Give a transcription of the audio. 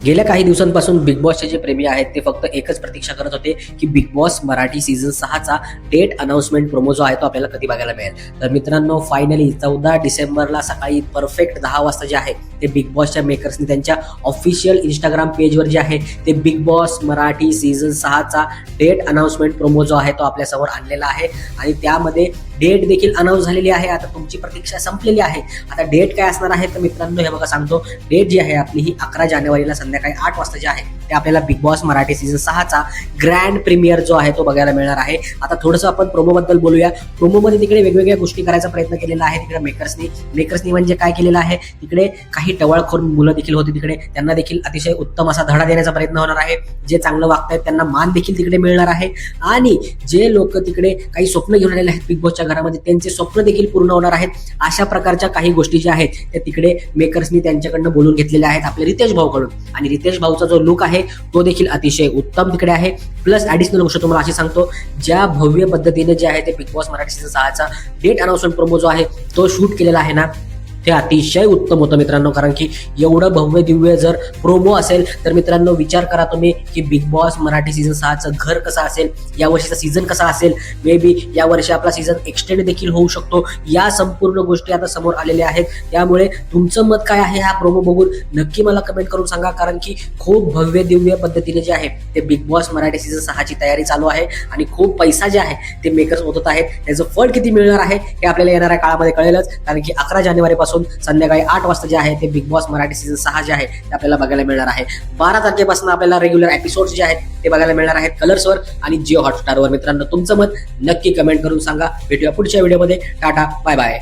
गेल्या काही दिवसांपासून बिग बॉसचे जे प्रेमी आहेत ते फक्त एकच प्रतीक्षा करत होते की बिग बॉस मराठी सीझन 6चा डेट अनाउन्समेंट प्रोमो जो आहे तो आपल्याला कधी बघायला मिळेल। तर मित्रांनो, फायनली 14 डिसेंबरला सकाळी परफेक्ट 10 वाजता जे आहे ते बिग बॉसच्या मेकर्सनी त्यांच्या ऑफिशियल इंस्टाग्राम पेजवर जे आहे ते बिग बॉस मराठी सीझन 6चा डेट अनाउन्समेंट प्रोमो जो आहे तो आपल्यासमोर आणलेला आहे आणि त्यामध्ये डेट देखील अनाउन्स झालेली आहे। आता तुमची प्रतीक्षा संपलेली आहे। आता डेट काय असणार आहे तर मित्रांनो हे बघा सांगतो, डेट जी आहे आपली ही 11 जानेवारीला संध्याकाळी 8 वाजता जे आहे ते आपल्याला बिग बॉस मराठी सीझन 6चा ग्रँड प्रीमियर जो आहे तो बघायला मिळणार आहे। आता थोडंसं आपण प्रोमो बद्दल बोलूया। प्रोमोमध्ये तिकडे वेगवेगळ्या गोष्टी करायचा प्रयत्न केलेला आहे तिकडे मेकर्सनी म्हणजे काय केलेलं आहे, तिकडे काही टवाळखोर मुलं देखील होती, तिकडे त्यांना देखील अतिशय उत्तम असा धडा देण्याचा प्रयत्न होणार आहे। जे चांगलं वागतायत त्यांना मान देखील तिकडे मिळणार आहे आणि जे लोक तिकडे काही स्वप्न घेऊन आलेले आहेत बिग बॉसच्या घरामध्ये त्यांचे स्वप्न देखील पूर्ण होणार आहेत। अशा प्रकारच्या काही गोष्टी ज्या आहेत त्या तिकडे मेकर्सनी त्यांच्याकडनं बोलून घेतलेल्या आहेत आपल्या रितेश भाऊकडून। आणि रितेश भाऊचा जो लुक आहे तो देखील अतिशय उत्तम तिकडे आहे। प्लस ऍडिशनल गोष्ट तुम्हाला अशी सांगतो, ज्या भव्य पद्धतीने जे आहे ते बिग बॉस मराठी सीझन 6चा डेट अनाउन्समेंट प्रोमो जो आहे तो शूट केलेला आहे ना, ते अतिशय उत्तम होतं मित्रांनो। कारण की एवढं भव्य दिव्य जर प्रोमो असेल तर मित्रांनो विचार करा तुम्ही की बिग बॉस मराठी सीझन 6चं घर कसं असेल, या वर्षीचा सीझन कसा असेल, मे बी या वर्षी आपला सीझन एक्सटेंड देखील होऊ शकतो। या संपूर्ण गोष्टी आता समोर आलेल्या आहेत। त्यामुळे तुमचं मत काय आहे हा प्रोमो बघून नक्की मला कमेंट करून सांगा। कारण की खूप भव्य दिव्य पद्धतीने जे आहे ते बिग बॉस मराठी सीझन 6ची तयारी चालू आहे आणि खूप पैसा जे आहे ते मेकर्स ओतत आहेत। त्याचं फळ किती मिळणार आहे हे आपल्याला येणाऱ्या काळामध्ये कळेलच। कारण की 11 जानेवारीपासून संध्याकाळी 8 वाजता जे आहे ते बिग बॉस मराठी सीझन 6 जे आहे ते आपल्याला बघायला मिळणार आहे। 12 तारखेपासून आपल्याला रेग्युलर एपिसोड्स जे आहेत ते बघायला मिळणार आहेत कलर्सवर आणि जिओ हॉटस्टारवर। मित्रांनो तुमचं मत नक्की कमेंट करून सांगा। भेटूया पुढच्या व्हिडिओमध्ये। Tata, bye bye.